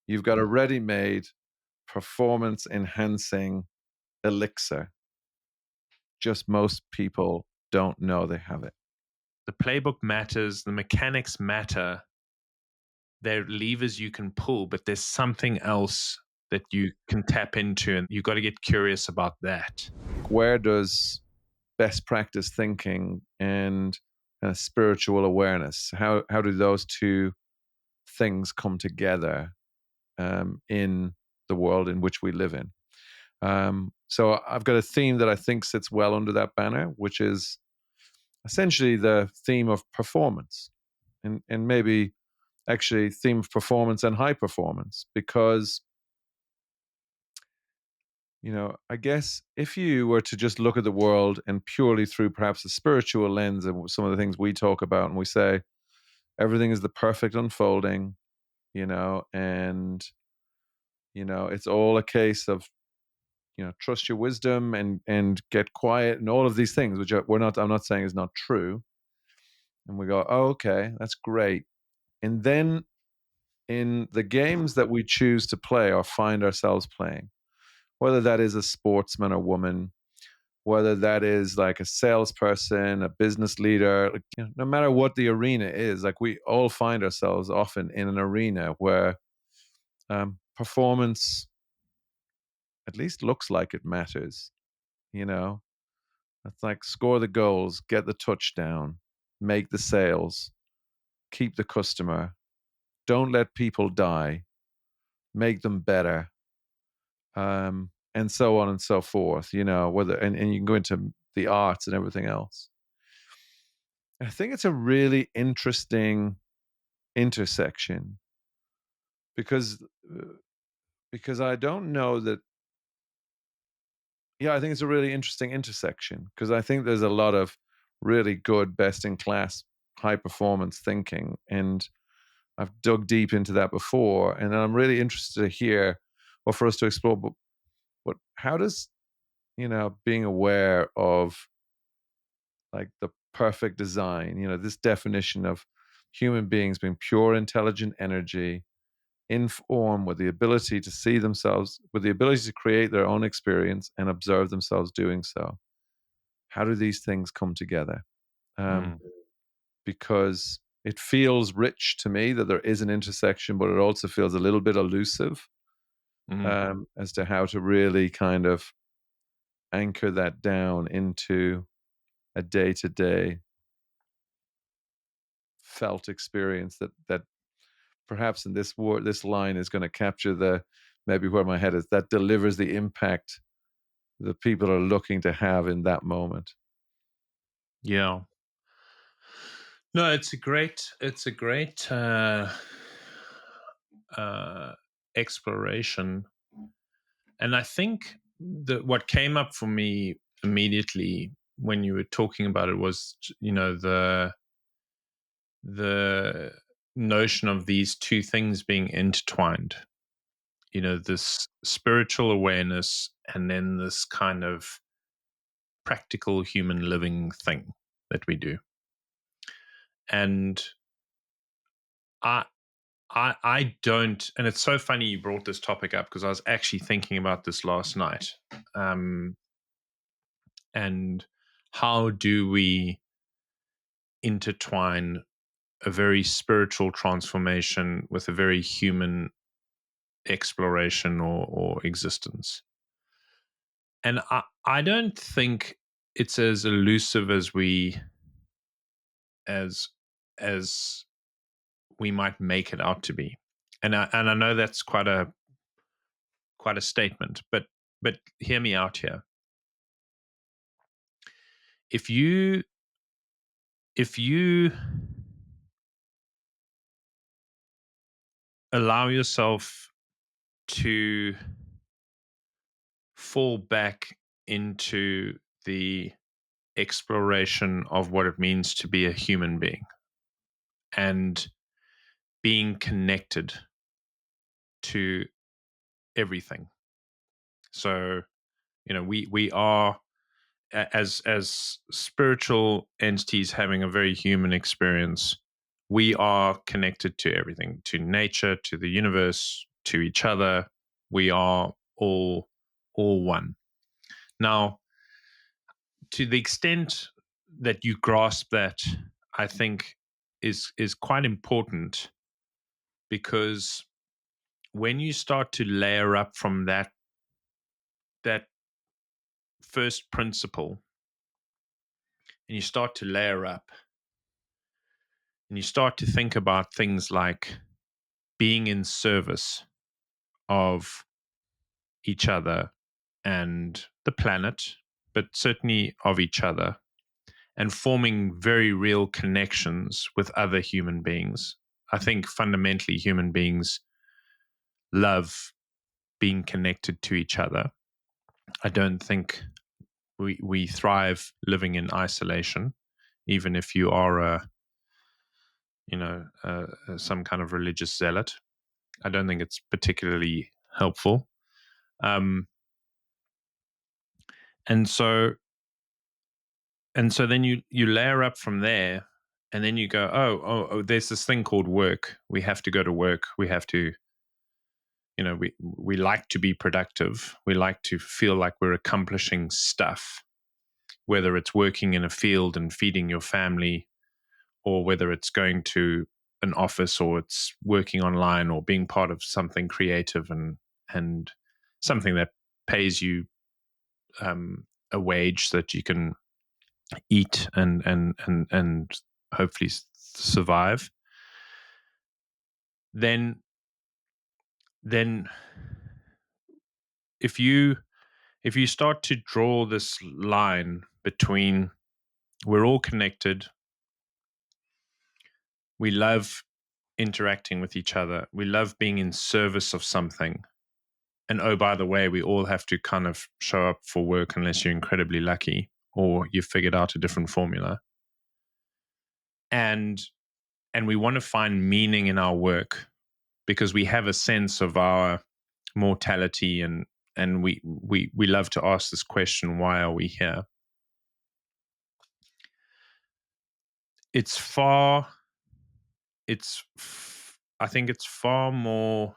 You've got a ready-made performance enhancing elixir. Just most people don't know they have it. The playbook matters, the mechanics matter. There are levers you can pull, but there's something else that you can tap into, and you've got to get curious about that. Where does best practice thinking and spiritual awareness, how do those two things come together in the world in which we live in? So I've got a theme that I think sits well under that banner, which is essentially the theme of performance, and maybe actually theme of performance and high performance, because I guess if you were to just look at the world and purely through perhaps a spiritual lens and some of the things we talk about, and we say everything is the perfect unfolding, and it's all a case of trust your wisdom and get quiet and all of these things, which I'm not saying is not true. And we go, oh, okay, that's great. And then in the games that we choose to play or find ourselves playing, whether that is a sportsman or woman, whether that is like a salesperson, a business leader, like, no matter what the arena is, like we all find ourselves often in an arena where performance at least looks like it matters. It's like score the goals, get the touchdown, make the sales, keep the customer, don't let people die, make them better, and so on and so forth. Whether and you can go into the arts and everything else. I think it's a really interesting intersection because because I don't know that. Yeah, I think it's a really interesting intersection because I think there's a lot of really good, best in class, high performance thinking, and I've dug deep into that before, and I'm really interested to hear, or for us to explore. But how does being aware of like the perfect design, this definition of human beings being pure, intelligent energy, in form with the ability to see themselves, with the ability to create their own experience and observe themselves doing so. How do these things come together? Um, Mm. because it feels rich to me that there is an intersection, but it also feels a little bit elusive Mm. as to how to really kind of anchor that down into a day-to-day felt experience that perhaps in this line is going to capture the maybe where my head is, that delivers the impact that people are looking to have in that moment. Yeah. No, it's a great uh, exploration, and I think that what came up for me immediately when you were talking about it was, the notion of these two things being intertwined. This spiritual awareness and then this kind of practical human living thing that we do. And I I don't, and it's so funny you brought this topic up because I was actually thinking about this last night. Um, and how do we intertwine a very spiritual transformation with a very human exploration or existence? And I don't think it's as elusive as as we might make it out to be. And I know that's quite a statement, but hear me out here. If you allow yourself to fall back into the exploration of what it means to be a human being and being connected to everything. So, we are, as spiritual entities having a very human experience, we are connected to everything, to nature, to the universe, to each other. We are all one. Now, to the extent that you grasp that, I think is quite important, because when you start to layer up from that first principle, and you start to layer up, and you start to think about things like being in service of each other and the planet, but certainly of each other, and forming very real connections with other human beings. I think fundamentally human beings love being connected to each other. I don't think we thrive living in isolation, even if you are some kind of religious zealot. I don't think it's particularly helpful. Um, and so then you layer up from there, and then you go, oh, there's this thing called work. We have to go to work. We have to, we like to be productive. We like to feel like we're accomplishing stuff, whether it's working in a field and feeding your family, or whether it's going to an office, or it's working online, or being part of something creative and something that pays you a wage that you can eat and hopefully survive. Then if you start to draw this line between, we're all connected, we love interacting with each other, we love being in service of something, and oh, by the way, we all have to kind of show up for work unless you're incredibly lucky or you've figured out a different formula, and we want to find meaning in our work because we have a sense of our mortality, and we love to ask this question, why are we here? It's far I think it's far more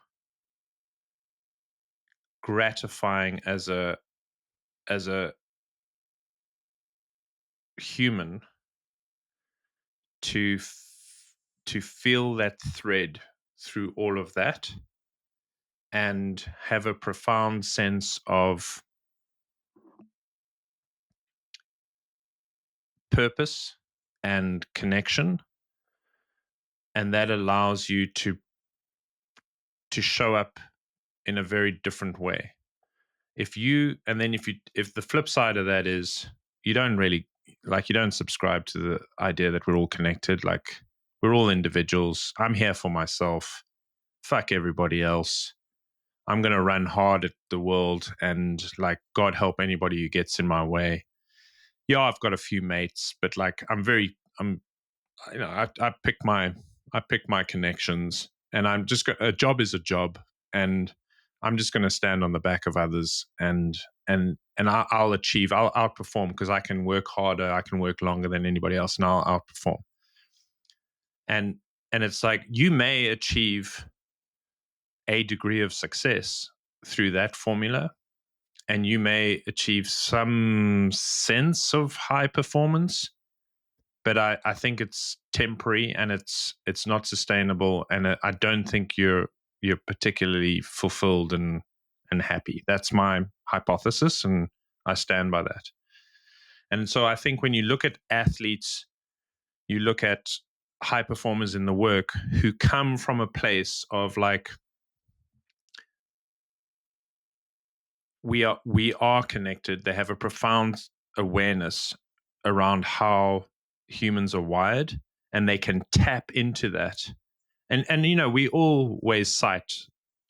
gratifying as a human to to feel that thread through all of that, and have a profound sense of purpose and connection, and that allows you to show up in a very different way. If the flip side of that is, you don't really, you don't subscribe to the idea that we're all connected, like we're all individuals, I'm here for myself, fuck everybody else, I'm going to run hard at the world, and like, God help anybody who gets in my way. Yeah, I've got a few mates, but like, I'm I pick my connections, and a job is a job, and I'm just going to stand on the back of others, and I'll achieve, I'll outperform, because I can work harder, I can work longer than anybody else, and I'll outperform. And it's like, you may achieve a degree of success through that formula, and you may achieve some sense of high performance, but I think it's temporary, and it's not sustainable, and I don't think you're particularly fulfilled and happy. That's my hypothesis, and I stand by that. And so I think when you look at athletes, you look at high performers in the work who come from a place of like, we are connected. They have a profound awareness around how humans are wired, and they can tap into that. And we always cite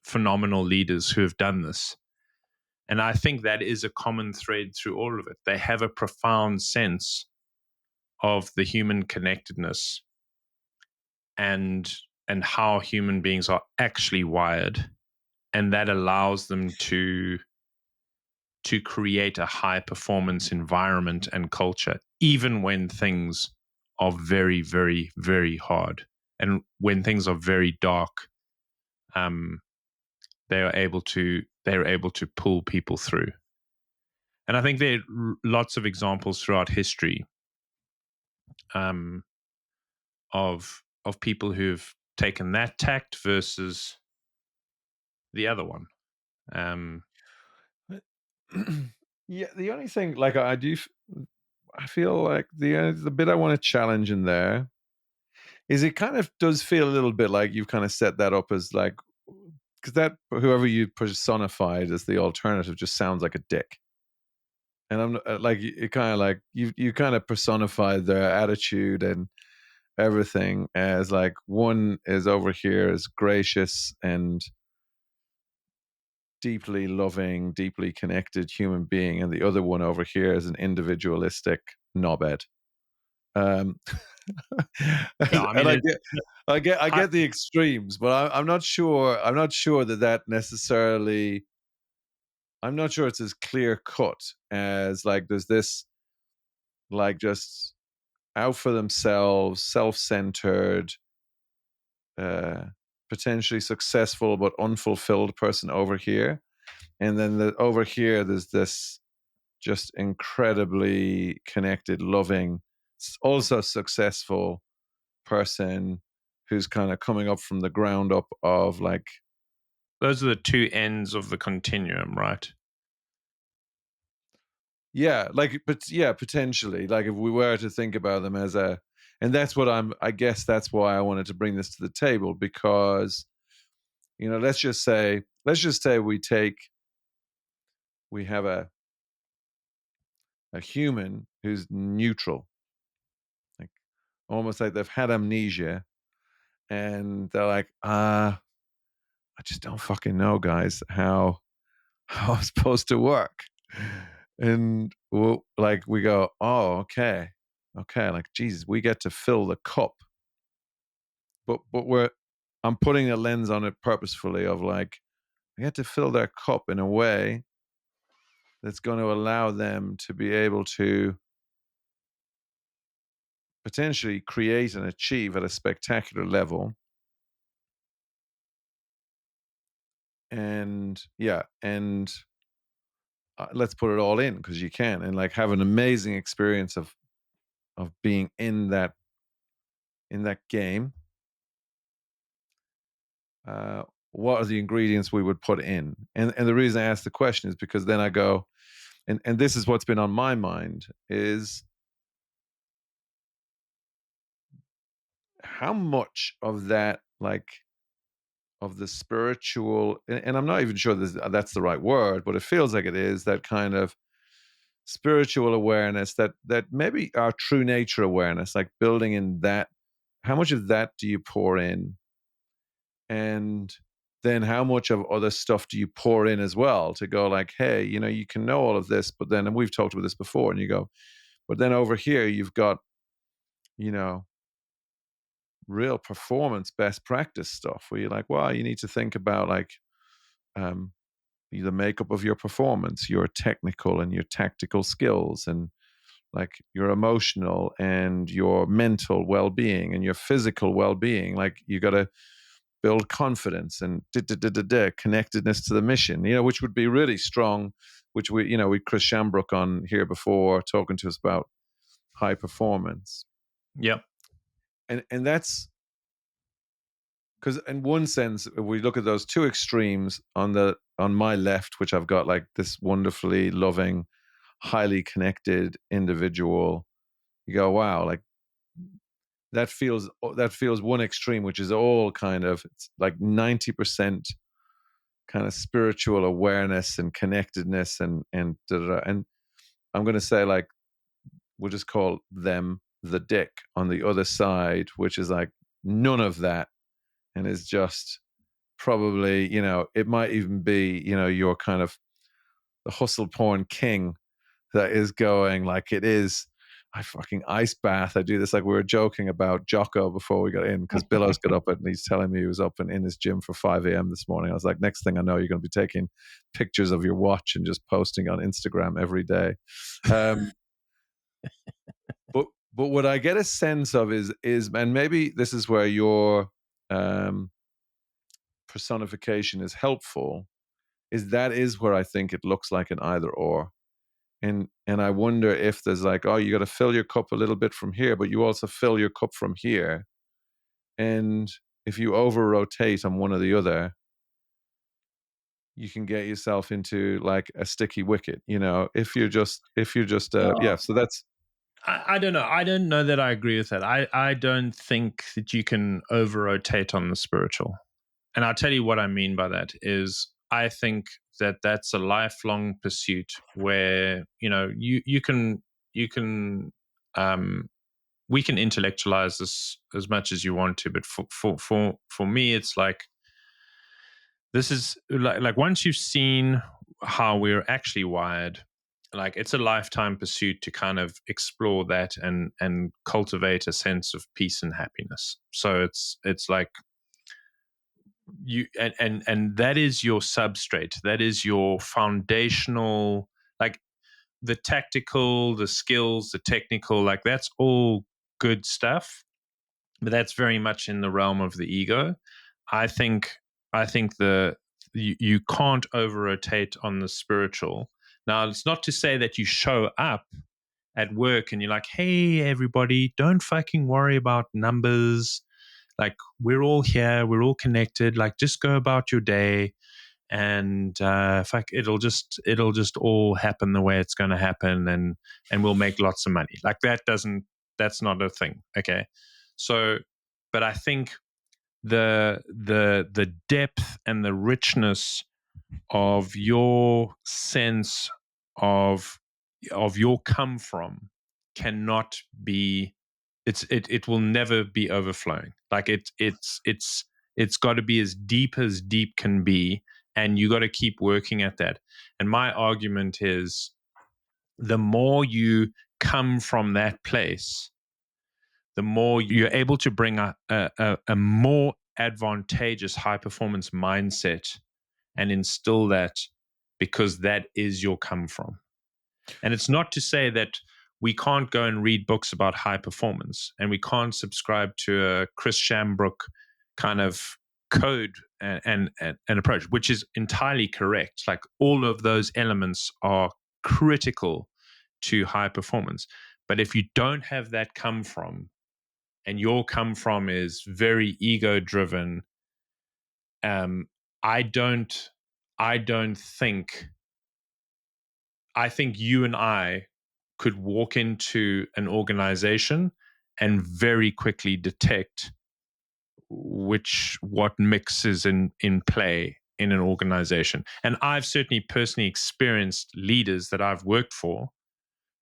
phenomenal leaders who have done this. And I think that is a common thread through all of it. They have a profound sense of the human connectedness, and how human beings are actually wired, and that allows them to create a high performance environment and culture, even when things are very, very, very hard, and when things are very dark. they are able to pull people through. And I think there are lots of examples throughout history, um, of people who've taken that tact versus the other one. Um, Yeah, the only thing, like, I feel like the bit I want to challenge in there is it kind of does feel a little bit like you've kind of set that up as like, because that whoever you personified as the alternative just sounds like a dick. And I'm like, it kind of like you kind of personified their attitude and everything as like one is over here as gracious and deeply loving, deeply connected human being, and the other one over here is an individualistic knobhead. Um, yeah, I and mean, I I, get the extremes, but I'm not sure. I'm not sure that that necessarily. I'm not sure it's as clear cut as like there's this like just out for themselves, self centered, uh, potentially successful but unfulfilled person over here, and then over here there's this just incredibly connected, loving, also successful person who's kind of coming up from the ground up of like, those are the two ends of the continuum, right? yeah, like, but yeah, potentially, like if we were to think about them as a, and that's what I guess that's why I wanted to bring this to the table because, let's just say we have a human who's neutral, like almost like they've had amnesia and they're like, I just don't fucking know, guys, how I'm supposed to work. And like we go, oh, okay, like Jesus, we get to fill the cup, but I'm putting a lens on it purposefully of like I get to fill their cup in a way that's going to allow them to be able to potentially create and achieve at a spectacular level. And yeah, and let's put it all in because you can, and like have an amazing experience of being in that game. What are the ingredients we would put in? And the reason I ask the question is because then I go, and this is what's been on my mind is how much of that, like of the spiritual, and I'm not even sure that's the right word, but it feels like it is that kind of spiritual awareness, that maybe our true nature awareness, like building in that. How much of that do you pour in, and then how much of other stuff do you pour in as well to go like, hey, you can know all of this, but then, and we've talked about this before, and you go, but then over here you've got, you know, real performance best practice stuff where you're like, well, you need to think about like um, the makeup of your performance, your technical and your tactical skills, and like your emotional and your mental well-being and your physical well-being. Like you got to build confidence and connectedness to the mission, which would be really strong, which we Chris Shambrook on here before talking to us about high performance. Yep. And that's because in one sense, if we look at those two extremes on my left, which I've got like this wonderfully loving, highly connected individual, you go, wow, like that feels one extreme, which is all kind of, it's like 90% kind of spiritual awareness and connectedness and da, da, da. And I'm going to say like we'll just call them the dick on the other side, which is like none of that, and is just probably, it might even be, your kind of the hustle porn king that is going like it is. I fucking ice bath. I do this like we were joking about Jocko before we got in because Bilos got up and he's telling me he was up and in his gym for 5 a.m. this morning. I was like, next thing I know, you're going to be taking pictures of your watch and just posting on Instagram every day. Um, but what I get a sense of is and maybe this is where your um, personification is helpful, is that is where I think it looks like an either or. And I wonder if there's like, oh, you got to fill your cup a little bit from here, but you also fill your cup from here. And if you over rotate on one or the other, you can get yourself into like a sticky wicket, yeah. Yeah. So that's I don't know. I don't know that I agree with that. I don't think that you can over rotate on the spiritual. And I'll tell you what I mean by that is I think that that's a lifelong pursuit where, you can, um, we can intellectualize this as much as you want to, but for me, it's like, this is like once you've seen how we're actually wired, like it's a lifetime pursuit to kind of explore that and cultivate a sense of peace and happiness. So it's like you and that is your substrate, that is your foundational, like the tactical, the skills, the technical, like that's all good stuff, but that's very much in the realm of the ego. I think i think the you can't over rotate on the spiritual. Now, it's not to say that you show up at work and you're like, hey everybody, don't fucking worry about numbers, like we're all here, we're all connected, like just go about your day, and fuck, it'll just all happen the way it's going to happen, and we'll make lots of money. Like that's not a thing. Okay. So, but I think the depth and the richness of your sense of your come from cannot be, it will never be overflowing. Like it's got to be as deep can be, and you got to keep working at that. And my argument is, the more you come from that place, the more you're able to bring a more advantageous high performance mindset and instill that, because that is your come from. And it's not to say that we can't go and read books about high performance and we can't subscribe to a Chris Shambrook kind of code and approach, which is entirely correct. Like all of those elements are critical to high performance. But if you don't have that come from, and your come from is very ego driven, um, I don't, I don't think, I think you and I could walk into an organization and very quickly detect what mix is in play in an organization. And I've certainly personally experienced leaders that I've worked for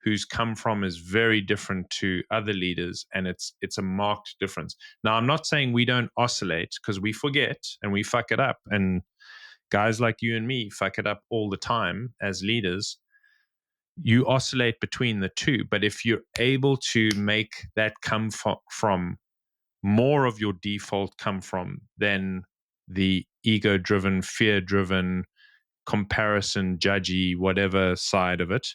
whose come from is very different to other leaders, and it's a marked difference. Now, I'm not saying we don't oscillate, because we forget and we fuck it up, and guys like you and me fuck it up all the time as leaders. You oscillate between the two, but if you're able to make that come from more of your default come from than the ego driven, fear driven, comparison, judgy, whatever side of it,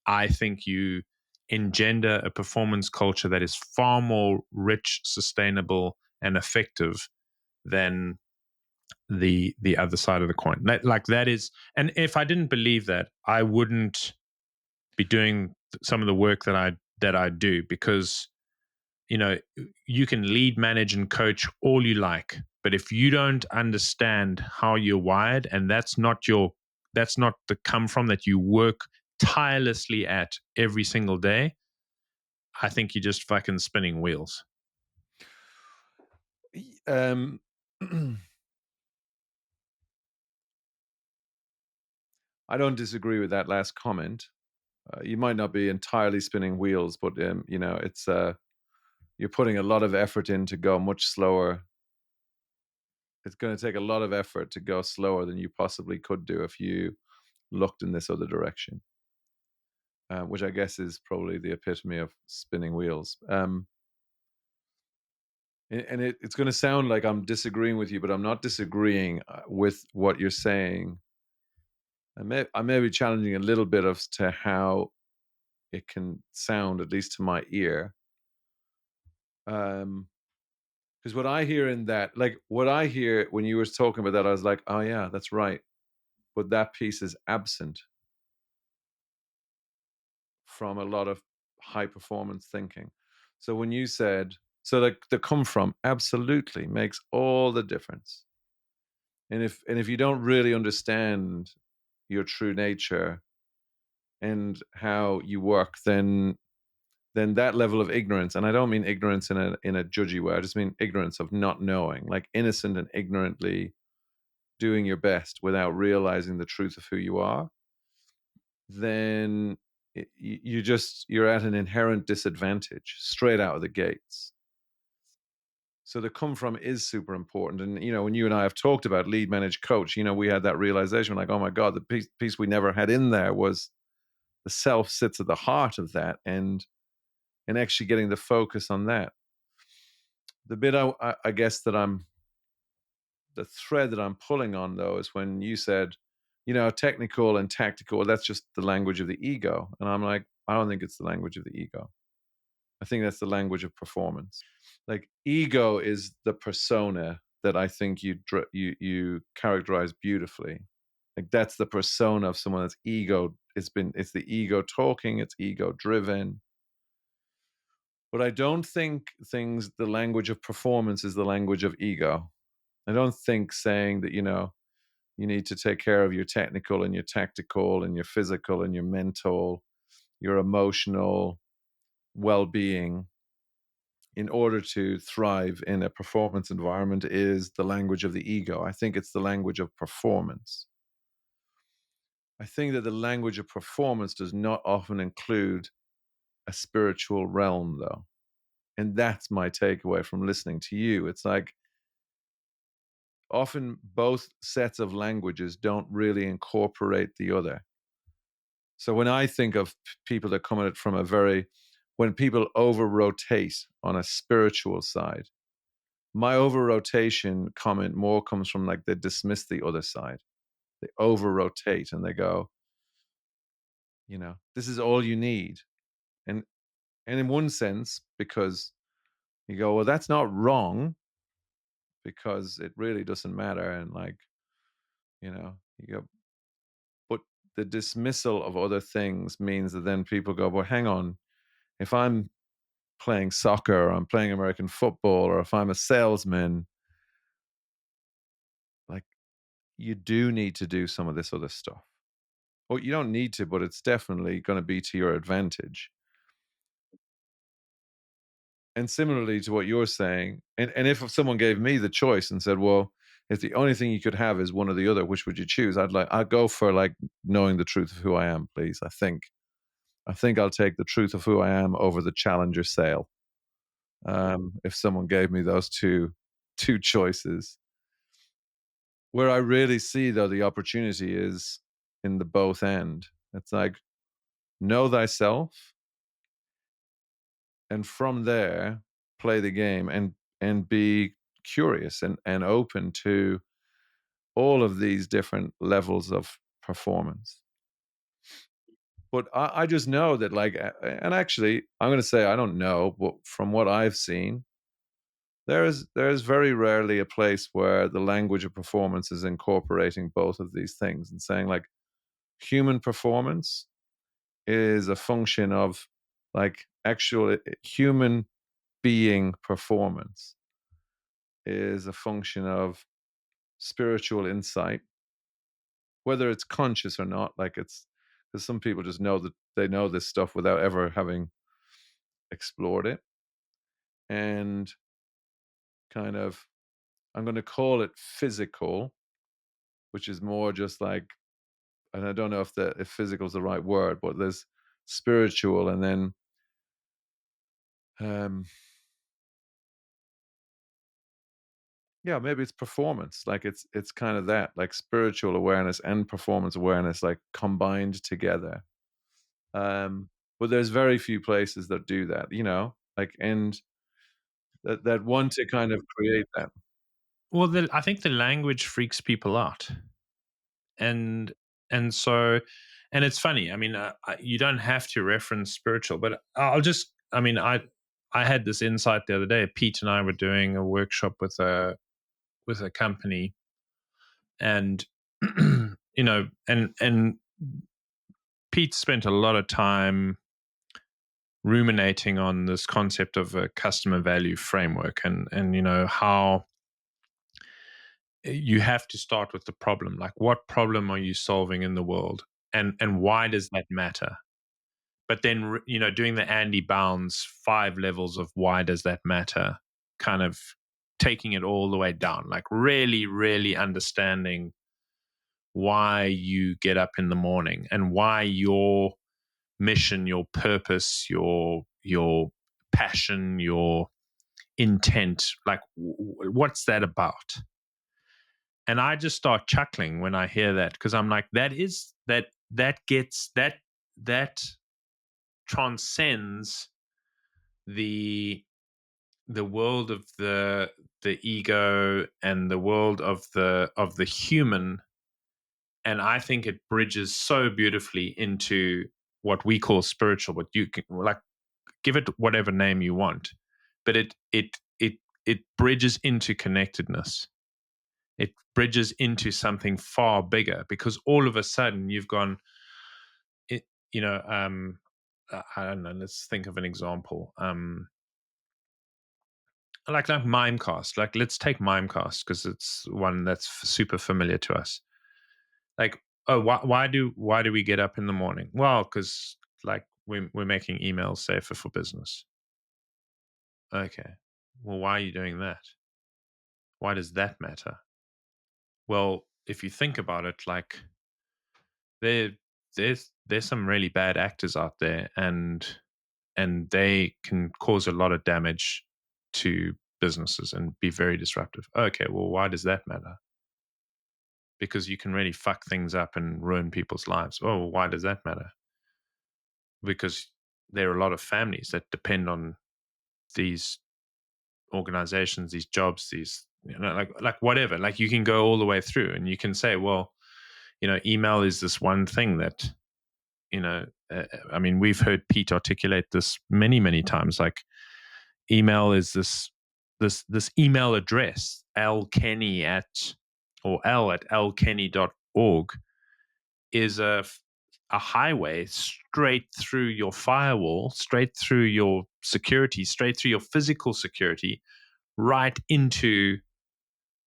I think you engender a performance culture that is far more rich, sustainable, and effective than the other side of the coin. That is, and if I didn't believe that, I wouldn't be doing some of the work that I do, because you know you can lead, manage, and coach all you like, but if you don't understand how you're wired, and that's not the come from that you work tirelessly at every single day, I think you're just fucking spinning wheels. um I don't disagree with that last comment. You might not be entirely spinning wheels, but it's you're putting a lot of effort in to go much slower. It's going to take a lot of effort to go slower than you possibly could do if you looked in this other direction, which I guess is probably the epitome of spinning wheels. And it's going to sound like I'm disagreeing with you, but I'm not disagreeing with what you're saying. I may be challenging a little bit as to how it can sound, at least to my ear. Because Because what I hear in that, like what I hear when you were talking about that, I was like, oh yeah, that's right. But that piece is absent from a lot of high performance thinking. So when you said, so like the come from absolutely makes all the difference. And if you don't really understand your true nature and how you work, then that level of ignorance, and I don't mean ignorance in a judgy way, I just mean ignorance of not knowing, like innocent and ignorantly doing your best without realizing the truth of who you are, then you're at an inherent disadvantage straight out of the gates. So the come from is super important. And when you and I have talked about lead, manage, coach, we had that realization, like, oh my God, the piece we never had in there was the self sits at the heart of that, and actually getting the focus on that. The bit I guess that I'm the thread that I'm pulling on, though, is when you said, technical and tactical, that's just the language of the ego. And I'm like, I don't think it's the language of the ego. I think that's the language of performance. Like ego is the persona that I think you characterize beautifully. Like that's the persona of someone that's ego. It's the ego talking. It's ego driven. But I don't think the language of performance is the language of ego. I don't think saying that you need to take care of your technical and your tactical and your physical and your mental, your emotional well-being in order to thrive in a performance environment is the language of the ego. I think it's the language of performance. I think that the language of performance does not often include a spiritual realm, though. And that's my takeaway from listening to you. It's like often both sets of languages don't really incorporate the other. So when I think of people that come at it from when people over rotate on a spiritual side, my over rotation comment more comes from like they dismiss the other side. They over rotate and they go, this is all you need. And and in one sense, because you go, well, that's not wrong because it really doesn't matter. And like, you go, but the dismissal of other things means that then people go, well, hang on, if I'm playing soccer or I'm playing American football or if I'm a salesman, like you do need to do some of this other stuff. Well, you don't need to, but it's definitely going to be to your advantage. And similarly to what you're saying, and if someone gave me the choice and said, well, if the only thing you could have is one or the other, which would you choose? I'd go for like knowing the truth of who I am, please. I think I'll take the truth of who I am over the Challenger sale. If someone gave me those two choices, where I really see though the opportunity is in the both end. It's like know thyself, and from there play the game and be curious and open to all of these different levels of performance. But I just know that like, and actually I'm going to say I don't know, but from what I've seen, there's very rarely a place where the language of performance is incorporating both of these things and saying like human performance is a function of like actual human being performance is a function of spiritual insight, whether it's conscious or not. Like it's because some people just know that they know this stuff without ever having explored it. And kind of, I'm going to call it physical, which is more just like, and I don't know if physical is the right word, but there's spiritual, and then um, yeah, maybe it's performance. Like it's kind of that, like spiritual awareness and performance awareness, like combined together. But there's very few places that do that, like and that want to kind of create that. Well, I think the language freaks people out, and and so, and it's funny. I mean, you don't have to reference spiritual, but I'll just. I mean, I I had this insight the other day. Pete and I were doing a workshop with a company, and and Pete spent a lot of time ruminating on this concept of a customer value framework, and how you have to start with the problem. Like, what problem are you solving in the world, and why does that matter? But then, doing the Andy Bounds 5 levels of why does that matter, kind of taking it all the way down, like really, really understanding why you get up in the morning and why your mission, your purpose, your passion, your intent, like what's that about? And I just start chuckling when I hear that, because I'm like, that transcends the world of the ego and the world of the human. And I think it bridges so beautifully into what we call spiritual, but you can, like, give it whatever name you want, but it bridges into connectedness. It bridges into something far bigger, because all of a sudden you've gone, it, you know, I don't know. Let's think of an example. Like Mimecast. Like, let's take Mimecast because it's one that's super familiar to us. Like, oh, why do we get up in the morning? Well, because like we're making emails safer for business. Okay. Well, why are you doing that? Why does that matter? Well, if you think about it, like there there's some really bad actors out there, and they can cause a lot of damage to businesses and be very disruptive. Okay, well, why does that matter? Because you can really fuck things up and ruin people's lives. Oh, well, why does that matter? Because there are a lot of families that depend on these organizations, these jobs, these, like whatever. Like, you can go all the way through, and you can say, well, email is this one thing that, I mean, we've heard Pete articulate this many, many times. Like, email is this email address, lkenny at or l@lkenny.org, is a highway straight through your firewall, straight through your security, straight through your physical security, right into,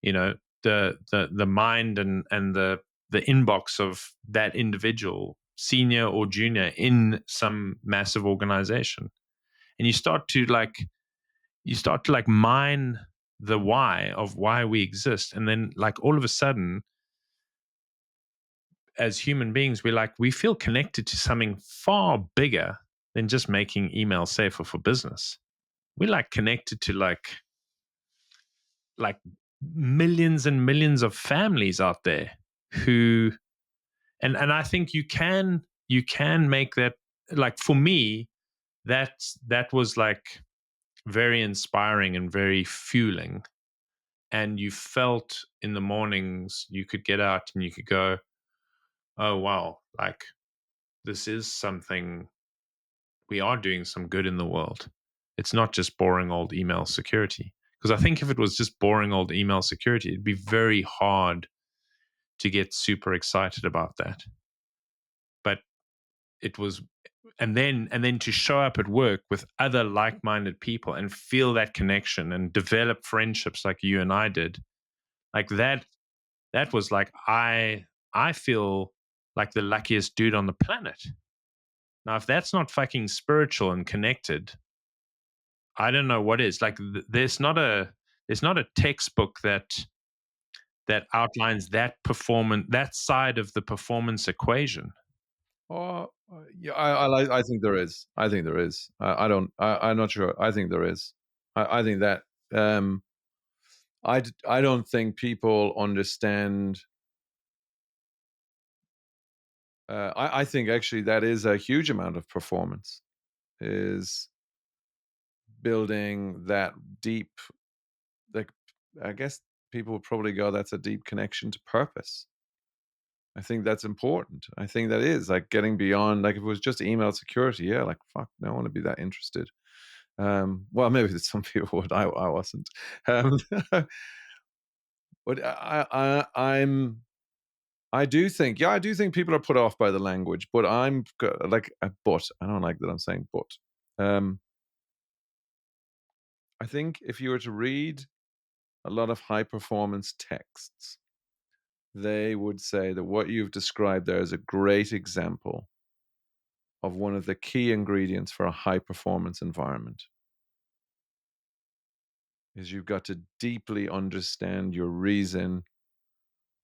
the mind and the inbox of that individual, senior or junior, in some massive organization. And you start to mine the why of why we exist. And then, like, all of a sudden, as human beings, we feel connected to something far bigger than just making email safer for business. We're like connected to like millions and millions of families out there who, and I think you can make that, like, for me, that was like very inspiring and very fueling. And you felt in the mornings you could get out and you could go, oh wow, like, this is something, we are doing some good in the world. It's not just boring old email security. Because I think if it was just boring old email security, it'd be very hard to get super excited about that. But it was, and then to show up at work with other like-minded people and feel that connection and develop friendships like you and I did, like that was like, I feel like the luckiest dude on the planet. Now, if that's not fucking spiritual and connected, I don't know what is. Like, there's not a textbook that outlines that side of the performance equation. Oh, yeah, I think there is. I think there is. I don't. I'm not sure. I think there is. I think that. Um, I don't think people understand. I think actually that is a huge amount of performance, is building that deep. Like, I guess people would probably go, that's a deep connection to purpose. I think that's important. I think that is like getting beyond. Like, if it was just email security, yeah, like fuck, no, I want to be that interested. Well, maybe some people would. I wasn't. Um, but I do think, yeah, I do think people are put off by the language, but like, but I don't like that I'm saying but. Um, I think if you were to read a lot of high performance texts, they would say that what you've described there is a great example of one of the key ingredients for a high performance environment is you've got to deeply understand your reason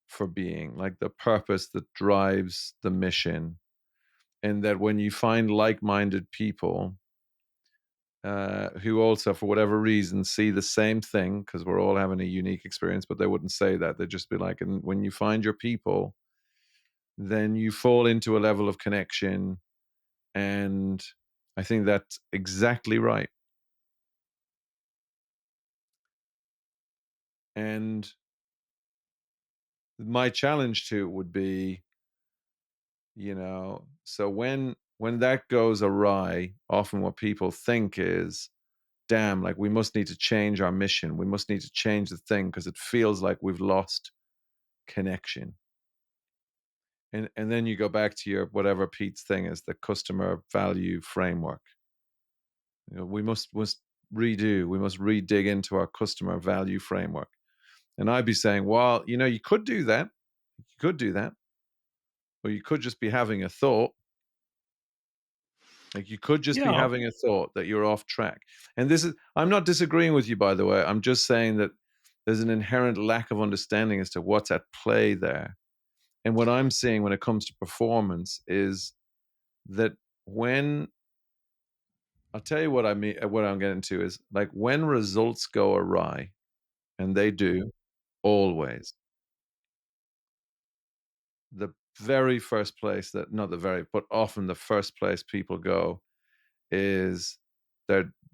for being, like the purpose that drives the mission. And that when you find like minded people who also, for whatever reason, see the same thing, because we're all having a unique experience, but they wouldn't say that. They'd just be like, and when you find your people, then you fall into a level of connection. And I think that's exactly right. And my challenge to it would be, so when that goes awry, often what people think is, damn, like we must need to change our mission. We must need to change the thing because it feels like we've lost connection. And then you go back to your whatever Pete's thing is, the customer value framework. We must redo, we must re-dig into our customer value framework. And I'd be saying, well, you could do that. You could do that. Or you could just be having a thought. Like you could just be Yeah. having a thought that you're off track. And I'm not disagreeing with you, by the way. I'm just saying that there's an inherent lack of understanding as to what's at play there. And what I'm seeing when it comes to performance is that when I'll tell you what I mean, what I'm getting to is like when results go awry, and they do always, the very first place that, not the very, but often the first place people go is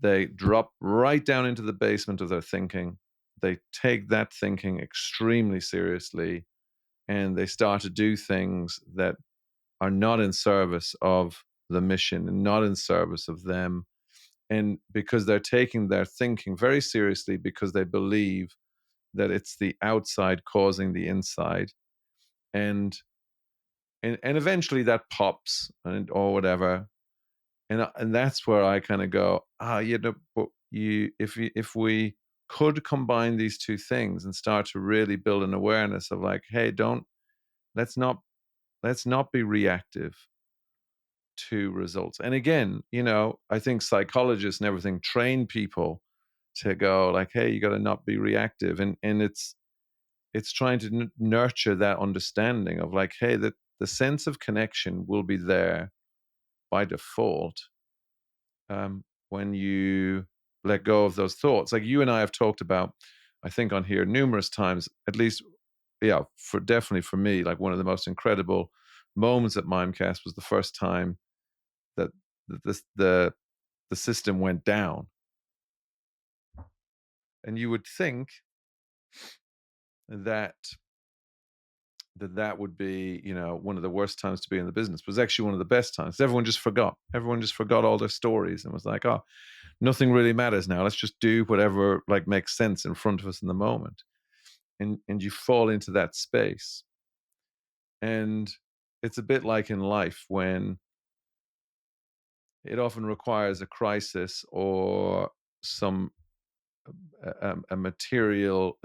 they drop right down into the basement of their thinking. They take that thinking extremely seriously, and they start to do things that are not in service of the mission and not in service of them. And because they're taking their thinking very seriously, because they believe that it's the outside causing the inside, and and eventually that pops or whatever. And that's where I kind of go, but if we could combine these two things and start to really build an awareness of like, hey, don't let's not let's not be reactive to results. And again, I think psychologists and everything train people to go like, hey, you got to not be reactive, and it's trying to nurture that understanding of like, hey, that the sense of connection will be there by default when you let go of those thoughts. Like you and I have talked about, I think on here numerous times, at least, yeah, for definitely for me, like one of the most incredible moments at Mimecast was the first time that the system went down. And you would think that that would be, one of the worst times to be in the business, but it was actually one of the best times. Everyone just forgot all their stories and was like, oh, nothing really matters now. Let's just do whatever like makes sense in front of us in the moment. And you fall into that space. And it's a bit like in life when it often requires a crisis or some a material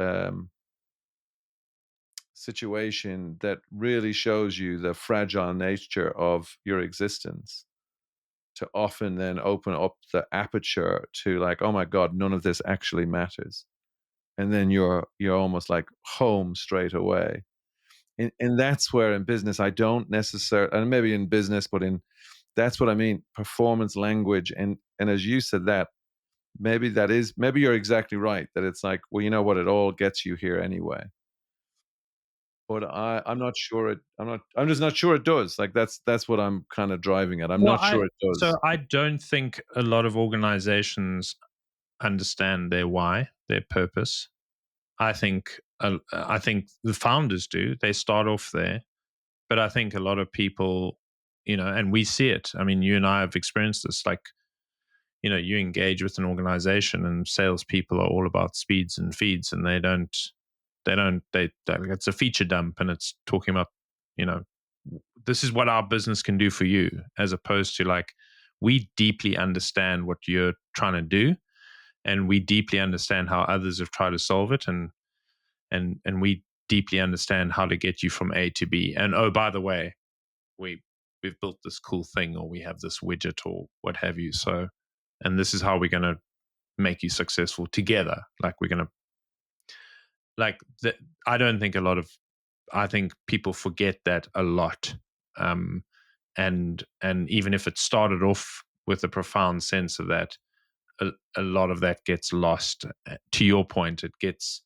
situation that really shows you the fragile nature of your existence, to often then open up the aperture to like, oh my god, none of this actually matters. And then you're almost like home straight away. And that's where in business I don't necessarily, and maybe in business, but in that's what I mean, performance language. And as you said, that maybe you're exactly right, that it's like, well, you know what, it all gets you here anyway. But I'm not sure I'm just not sure it does. Like that's what I'm kind of driving at. I'm Well, not sure it does. I don't think a lot of organizations understand their why, their purpose. I think the founders do. They start off there, but I think a lot of people, and we see it. I mean, you and I have experienced this. Like, you engage with an organization, and salespeople are all about speeds and feeds, and it's a feature dump, and it's talking about, you know, this is what our business can do for you, as opposed to like, we deeply understand what you're trying to do, and we deeply understand how others have tried to solve it, and we deeply understand how to get you from A to B. And oh, by the way, we've built this cool thing, or we have this widget, or what have you. So, and this is how we're going to make you successful together. Like, we're going to, like that. I don't think I think people forget that a lot. Um, and even if it started off with a profound sense of that, a lot of that gets lost. To your point, it gets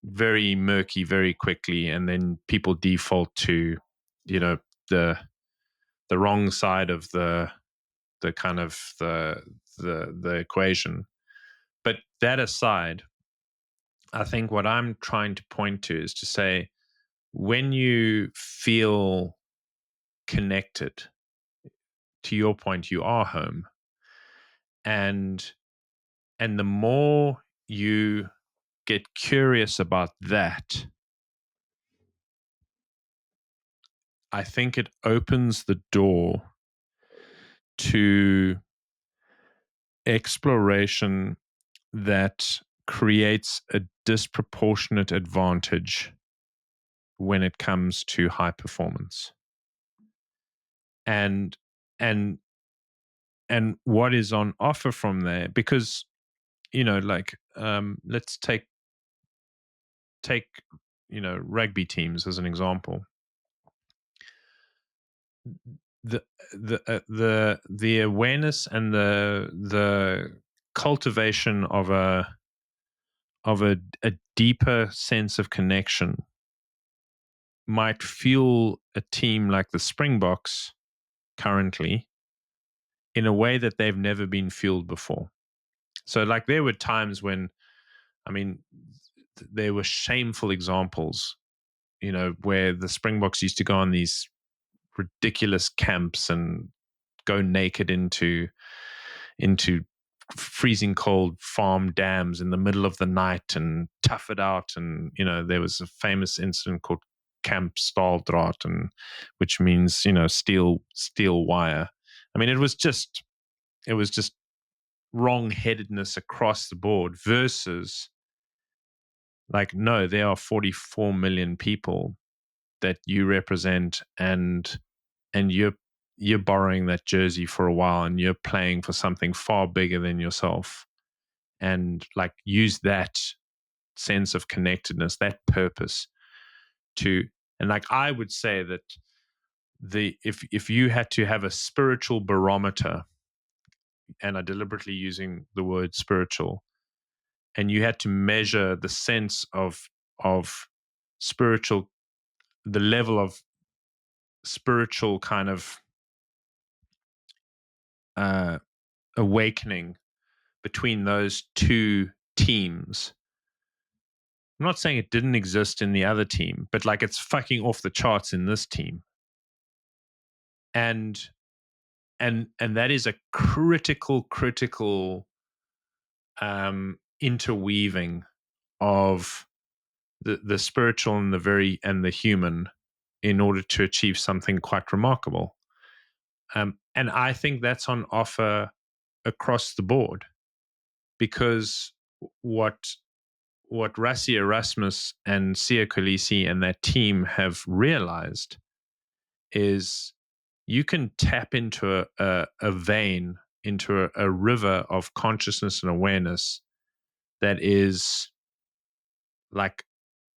very murky very quickly, and then people default to, you know, the wrong side of the kind of the equation. But that aside, I think what I'm trying to point to is to say, when you feel connected, to your point, you are home. And and the more you get curious about that, I think it opens the door to exploration that creates a disproportionate advantage when it comes to high performance. And and and what is on offer from there, because, like, let's take rugby teams as an example. The awareness and the cultivation of a deeper sense of connection might fuel a team like the Springboks currently in a way that they've never been fueled before. So, like, there were times when, I mean, there were shameful examples, where the Springboks used to go on these ridiculous camps and go naked into freezing cold farm dams in the middle of the night and tough it out. And there was a famous incident called Camp Stahldraht, and which means steel wire. I mean, it was just wrong-headedness across the board, versus, like, no, there are 44 million people that you represent, and you're borrowing that jersey for a while, and you're playing for something far bigger than yourself. And, like, use that sense of connectedness, that purpose, to and, like, I would say that if you had to have a spiritual barometer, and I'm deliberately using the word spiritual, and you had to measure the sense of spiritual, the level of spiritual kind of uh, awakening between those two teams. I'm not saying it didn't exist in the other team, but, like, it's fucking off the charts in this team. And that is a critical interweaving of the spiritual and the human, in order to achieve something quite remarkable. And I think that's on offer across the board, because what Rassi Erasmus and Sia Kolisi and that team have realized is, you can tap into a vein, into a river of consciousness and awareness that is, like,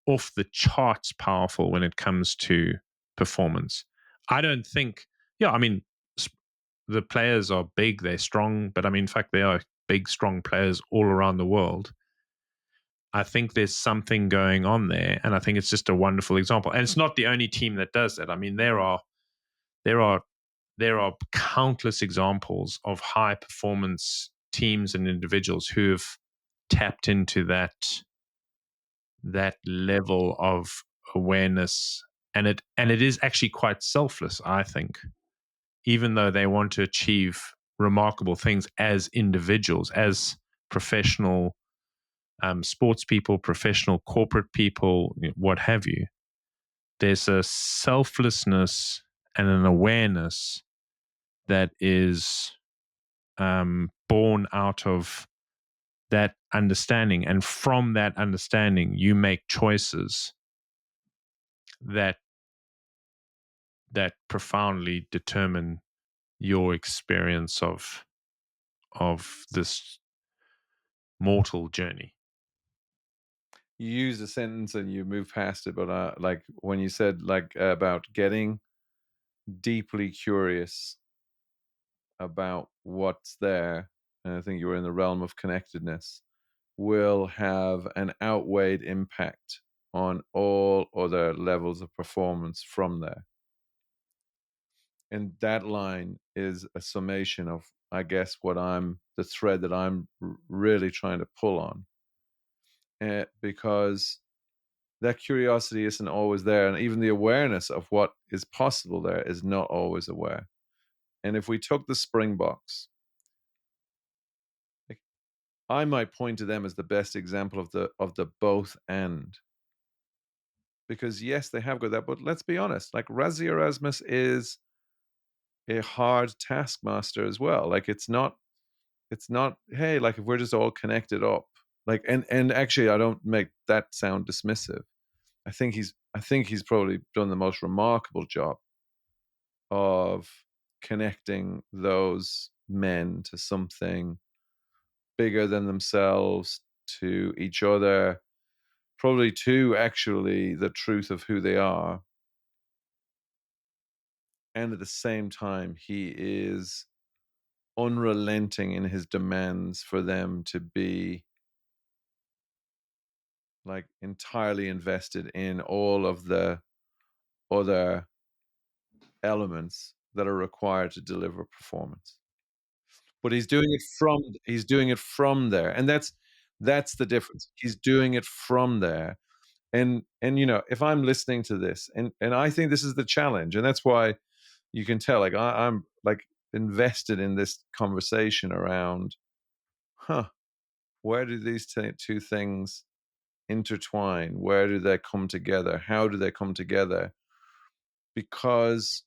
off the charts powerful when it comes to performance. I don't think, yeah, I mean, the players are big, they're strong, but I mean, in fact, they are big, strong players all around the world. I think there's something going on there, and I think it's just a wonderful example. And it's not the only team that does that. I mean, there are countless examples of high performance teams and individuals who have tapped into that level of awareness, and it is actually quite selfless, I think, even though they want to achieve remarkable things as individuals, as professional sports people, professional corporate people, what have you. There's a selflessness and an awareness that is born out of that understanding. And from that understanding, you make choices that profoundly determine your experience of this mortal journey. You used a sentence and you moved past it, but like when you said like about getting deeply curious about what's there, and I think you were in the realm of connectedness, will have an outweighed impact on all other levels of performance from there. And that line is a summation of, I guess, what I'm the thread that I'm really trying to pull on, because that curiosity isn't always there, and even the awareness of what is possible there is not always aware. And if we took the Springboks, like, I might point to them as the best example of the both and, because yes, they have got that, but let's be honest, like Razi Erasmus is a hard taskmaster as well. Like it's not, hey, like if we're just all connected up, like, and actually I don't make that sound dismissive. I think he's probably done the most remarkable job of connecting those men to something bigger than themselves, to each other, probably to actually the truth of who they are. And at the same time, he is unrelenting in his demands for them to be like entirely invested in all of the other elements that are required to deliver performance. But he's doing it from there, and that's the difference. He's doing it from there. And if I'm listening to this, and I think this is the challenge, and that's why you can tell, like, I'm like invested in this conversation around, huh, where do these two things intertwine? Where do they come together? How do they come together? Because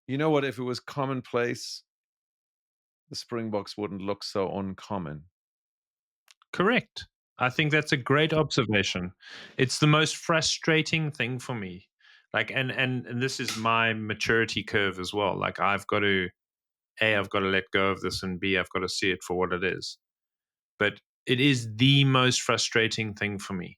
you know what? If it was commonplace, the Springboks wouldn't look so uncommon. Correct. I think that's a great observation. It's the most frustrating thing for me. Like, and this is my maturity curve as well. Like, I've got to let go of this, and B, I've got to see it for what it is. But it is the most frustrating thing for me.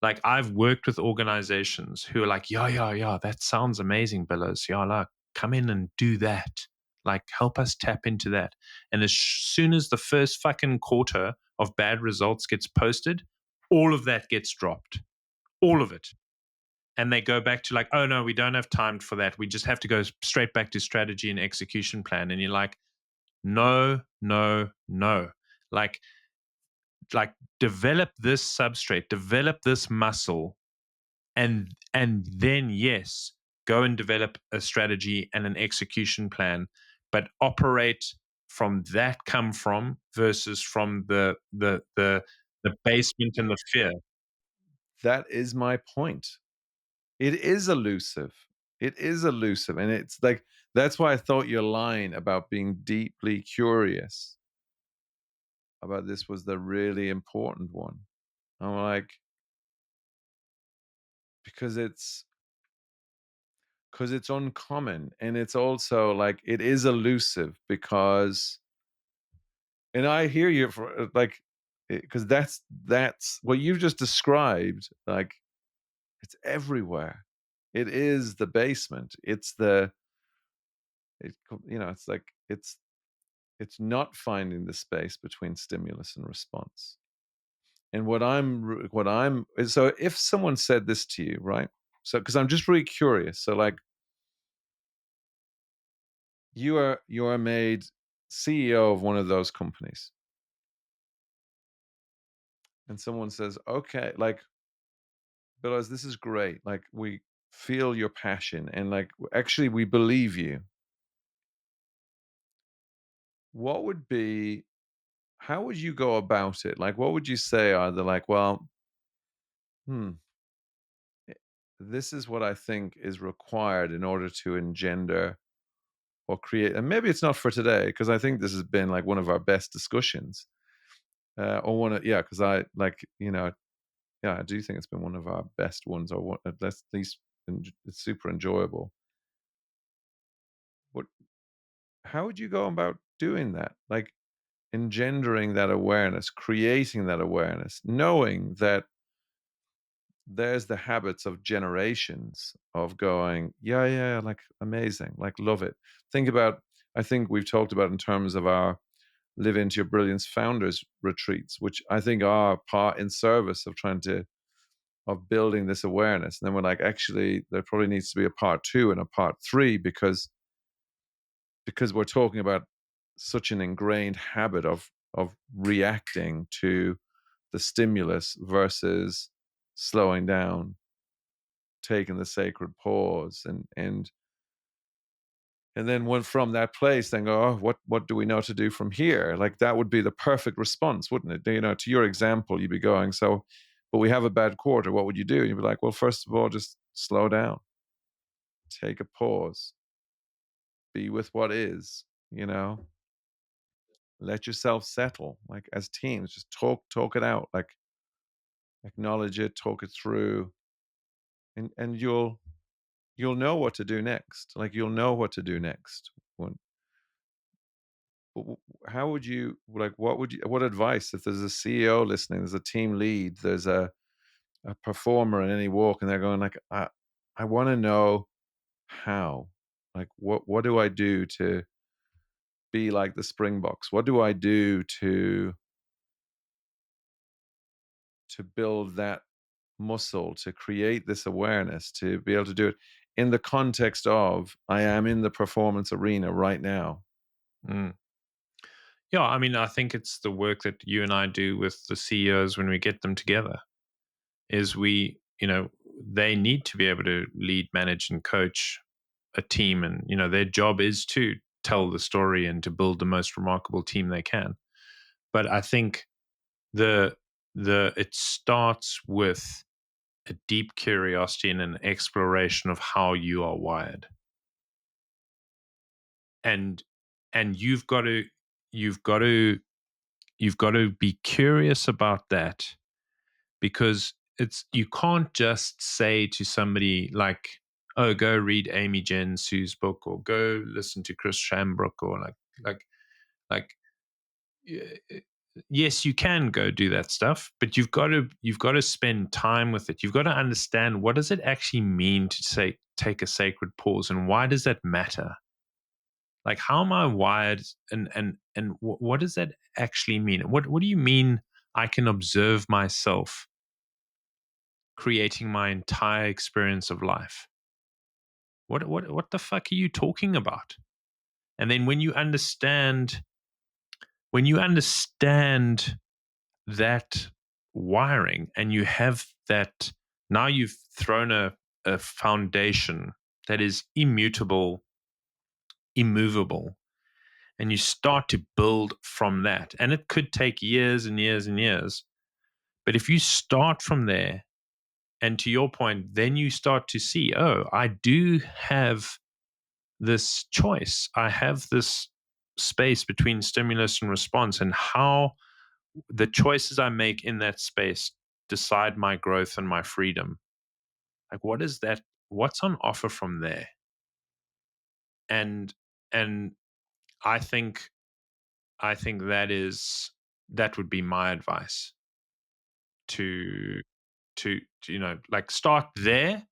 Like, I've worked with organizations who are like, yeah, yeah, yeah, that sounds amazing, Bilos. Yeah, like, come in and do that. Like, help us tap into that. And as soon as the first fucking quarter of bad results gets posted, all of that gets dropped. All of it. And they go back to like, oh no, we don't have time for that. We just have to go straight back to strategy and execution plan. And you're like, no, no, no. Like, like develop this substrate, develop this muscle, and then yes, go and develop a strategy and an execution plan, but operate from that come from versus from the basement and the fear. That is my point. It is elusive. It is elusive. And it's like, that's why I thought your line about being deeply curious about this was the really important one. I'm like, because it's it's uncommon, and it's also like it is elusive because, and I hear you for like, because that's what you've just described. Like, it's everywhere. It is the basement. It's the it, it's like it's not finding the space between stimulus and response. And what I'm so if someone said this to you, right? So because I'm just really curious. So like, you are made CEO of one of those companies, and someone says, "Okay, like, Billows, this is great. Like, we feel your passion, and like, actually, we believe you. what would be how would you go about it? Like, what would you say are the like, well, hmm, eh, this is what I think is required in order to engender or create, and maybe it's not for today because I think this has been like one of our best discussions, or one of yeah, because I like yeah, I do think it's been one of our best ones, or one at least it's super enjoyable. What how would you go about doing that? Like engendering that awareness, creating that awareness, knowing that there's the habits of generations of going, yeah, yeah, like amazing, like love it. Think about, I think we've talked about in terms of our Live Into Your Brilliance founders retreats, which I think are part in service of trying to, of building this awareness. And then we're like, actually, there probably needs to be a part two and a part three because we're talking about such an ingrained habit of reacting to the stimulus versus slowing down, taking the sacred pause, and then when from that place then go, oh, what do we know to do from here? Like that would be the perfect response, wouldn't it? To your example, you'd be going, so but we have a bad quarter, what would you do? And you'd be like, well, first of all, just slow down, take a pause, be with what is, you know let yourself settle, like as teams, just talk it out, like acknowledge it, talk it through, and you'll know what to do next. Like you'll know what to do next. When, how would you like? What advice if there's a CEO listening, there's a team lead, there's a performer in any walk, and they're going like, I want to know how. Like what do I do to be like the Springboks? What do I do to build that muscle, to create this awareness, to be able to do it in the context of I am in the performance arena right now. Mm. Yeah, I mean, I think it's the work that you and I do with the CEOs when we get them together. Is they need to be able to lead, manage, and coach a team, and their job is to tell the story and to build the most remarkable team they can. But I think the it starts with a deep curiosity and an exploration of how you are wired, and you've got to you've got to you've got to be curious about that, because you can't just say to somebody like, oh, go read Amy Jen Sue's book, or go listen to Chris Shambrook, or like like y- yes, you can go do that stuff, but you've got to spend time with it. You've got to understand, what does it actually mean to say take a sacred pause, and why does that matter? Like, how am I wired, and what does that actually mean? What do you mean I can observe myself creating my entire experience of life? What the fuck are you talking about? And then when you understand that wiring, and you have that, now you've thrown a foundation that is immutable, immovable, and you start to build from that. And it could take years and years and years. But if you start from there, and to your point, then you start to see, oh, I do have this choice. I have this space between stimulus and response, and how the choices I make in that space decide my growth and my freedom. Like, what is that? What's on offer from there? And and I think I think that would be my advice to like, start there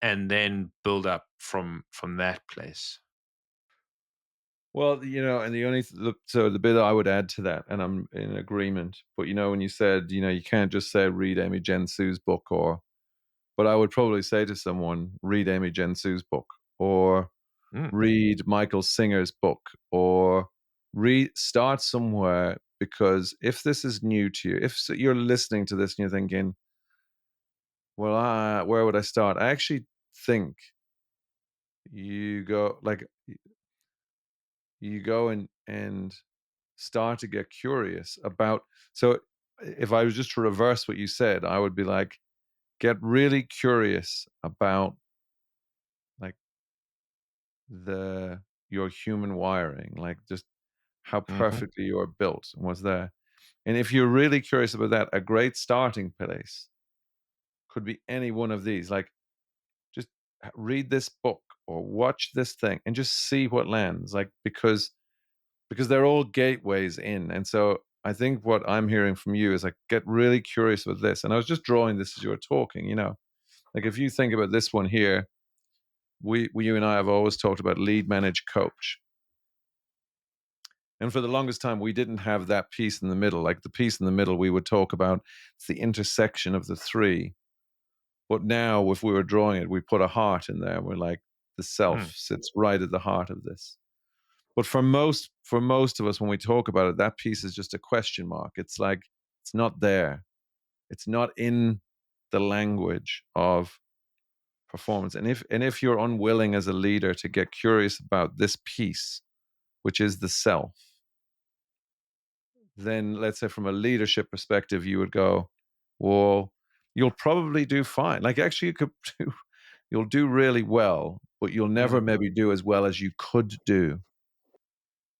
and then build up from that place. Well, and so the bit I would add to that, and I'm in agreement, but when you said, you can't just say read Amy Jen Sue's book, but I would probably say to someone, read Amy Jen Sue's book, or Mm, read Michael Singer's book, or start somewhere, because if this is new to you, if you're listening to this and you're thinking, well, where would I start? I actually think you go like you go and and start to get curious about. So if I was just to reverse what you said, I would be like, get really curious about like the your human wiring, like just how Hmm. perfectly you are built and what's there. And if you're really curious about that, a great starting place could be any one of these. Like just read this book or watch this thing and just see what lands. Like because they're all gateways in. And so I think what I'm hearing from you is like get really curious with this. And I was just drawing this as you were talking, like if you think about this one here, we you and I have always talked about lead, manage, coach. And for the longest time, we didn't have that piece in the middle. Like the piece in the middle, we would talk about it's the intersection of the three. But now, if we were drawing it, we put a heart in there. We're like, the self sits right at the heart of this. But for most of us, when we talk about it, that piece is just a question mark. It's like it's not there. It's not in the language of performance. And if you're unwilling as a leader to get curious about this piece, which is the self, then let's say from a leadership perspective, you would go, well, you'll probably do fine. Like actually, you'll do really well, but you'll never Mm. maybe do as well as you could do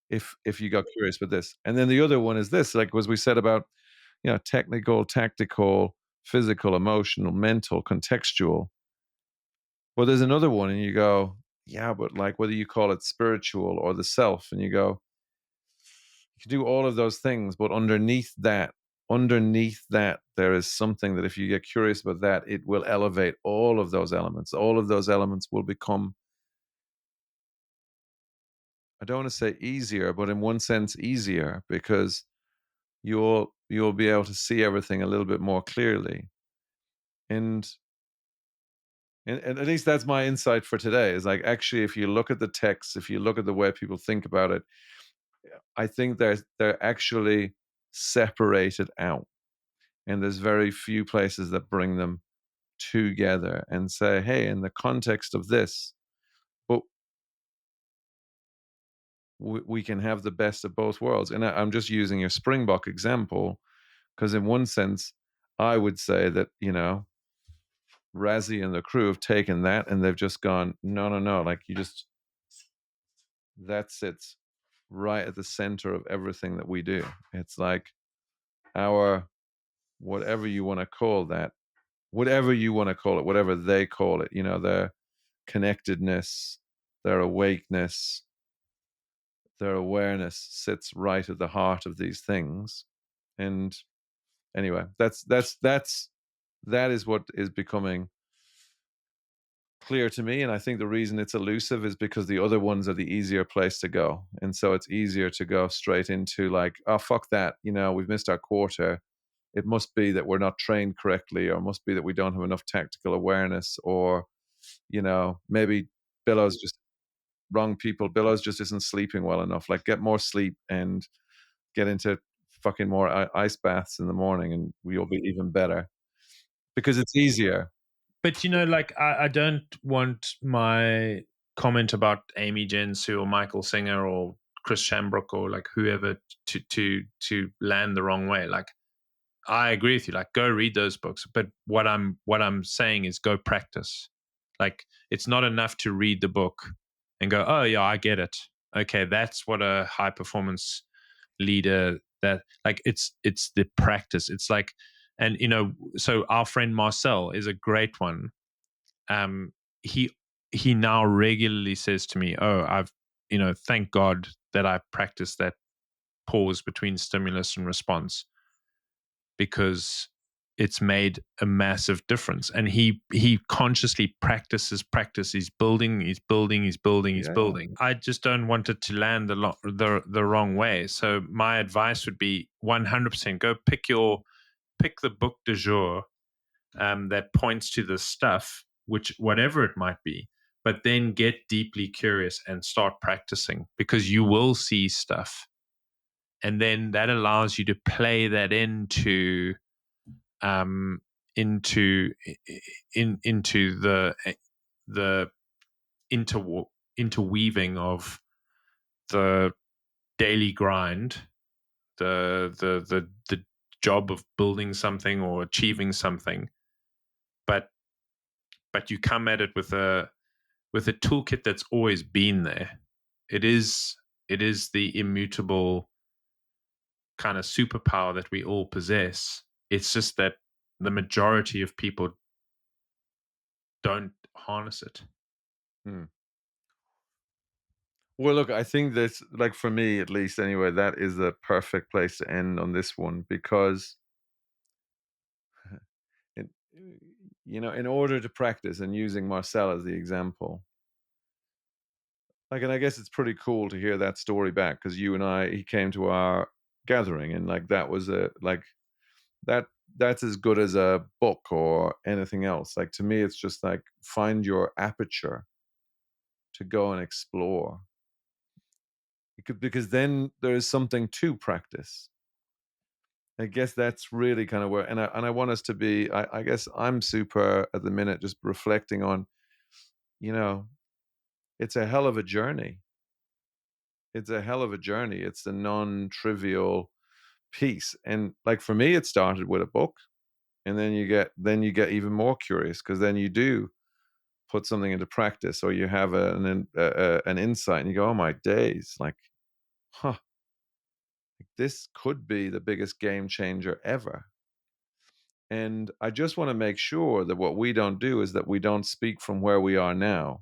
if you got curious with this. And then the other one is this, like as we said about, technical, tactical, physical, emotional, mental, contextual. Well, there's another one, and you go, yeah, but like whether you call it spiritual or the self, and you go, you can do all of those things, but underneath that, there is something that if you get curious about that, it will elevate all of those elements. All of those elements will become, I don't want to say easier, but in one sense easier because you'll be able to see everything a little bit more clearly. And and at least that's my insight for today is like actually if you look at the text, if you look at the way people think about it, I think they're actually separated out. And there's very few places that bring them together and say, hey, in the context of this, but we can have the best of both worlds. And I'm just using your Springbok example because in one sense, I would say that, Razzie and the crew have taken that and they've just gone, no, no, no. Like that sits right at the center of everything that we do. It's like our, whatever you want to call that, whatever you want to call it, whatever they call it, their connectedness, their awakeness, their awareness sits right at the heart of these things. And anyway, that is what is becoming clear to me. And I think the reason it's elusive is because the other ones are the easier place to go. And so it's easier to go straight into like, oh, fuck that. We've missed our quarter. It must be that we're not trained correctly, or it must be that we don't have enough tactical awareness, or, maybe Bilos just wrong people. Bilos just isn't sleeping well enough. Like get more sleep and get into fucking more ice baths in the morning and we'll be even better because it's easier. But like I don't want my comment about Amy Jensu or Michael Singer or Chris Shambrook or like whoever to land the wrong way. Like I agree with you. Like go read those books. But what I'm saying is go practice. Like it's not enough to read the book and go, oh yeah, I get it. Okay, that's what a high performance leader that like it's the practice. It's like and so our friend Marcel is a great one. um he he now regularly says to me, oh, I've thank God that I practice that pause between stimulus and response because it's made a massive difference. And he consciously practice. He's building, he's Yeah. building. I just don't want it to land the wrong way. So my advice would be 100% go pick the book du jour that points to the stuff, which whatever it might be, but then get deeply curious and start practicing because you will see stuff. And then that allows you to play that um, into into the interweaving of the daily grind, the job of building something or achieving something, but you come at it with a toolkit that's always been there. It is the immutable kind of superpower that we all possess. It's just that the majority of people don't harness it. Hmm. Well, look, I think that's like for me at least anyway, that is a perfect place to end on this one because it, in order to practice and using Marcel as the example, like, and I guess it's pretty cool to hear that story back because he came to our gathering and like that was a like that that's as good as a book or anything else. Like to me, it's just like find your aperture to go and explore because then there is something to practice. I guess that's really kind of where, and I want us to be. I guess I'm super at the minute, just reflecting on, you know, it's a hell of a journey. It's a hell of a journey. It's a non-trivial piece, and like for me, it started with a book, and then you get even more curious because then you do put something into practice, or you have an insight, and you go, "Oh my days!" Like, huh, this could be the biggest game changer ever. And I just want to make sure that what we don't do is that we don't speak from where we are now